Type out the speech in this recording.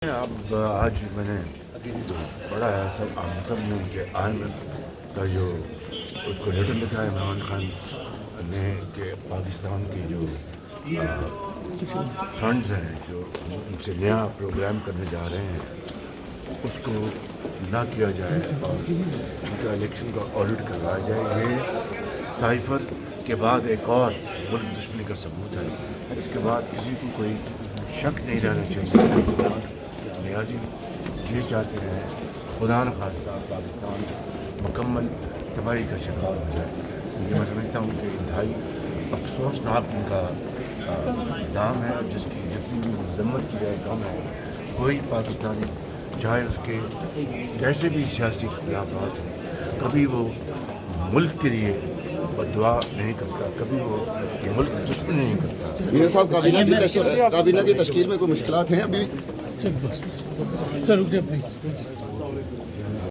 اب آج میں نے پڑھا ہے ہم سب نے کہ IMF کا جو اس کو لیٹر لکھا ہے عمران خان نے کہ پاکستان کے جو فنڈز ہیں جو ان سے نیا پروگرام کرنے جا رہے ہیں اس کو نہ کیا جائے اور ان کا الیکشن کا آڈٹ کروایا جائے. یہ سائفر کے بعد ایک اور ملک دشمنی کا ثبوت ہے. اس کے بعد کسی کو کوئی شک نہیں رہنا چاہیے. نیازی یہ چاہتے ہیں خدا نخواستہ پاکستان مکمل تباہی کا شکار ہو جائے. یہ میں سمجھتا ہوں کہ انتہائی افسوسناک ان کا اقدام ہے جس کی جتنی بھی مذمت کی جائے کم ہے. کوئی پاکستانی چاہے اس کے کیسے بھی سیاسی اختلافات ہیں کبھی وہ ملک کے لیے بدعا نہیں کرتا, کبھی وہ ملک دشمن نہیں کرتا. میاں صاحب کابینہ کی تشکیل میں کوئی مشکلات ہیں ابھی؟ چلو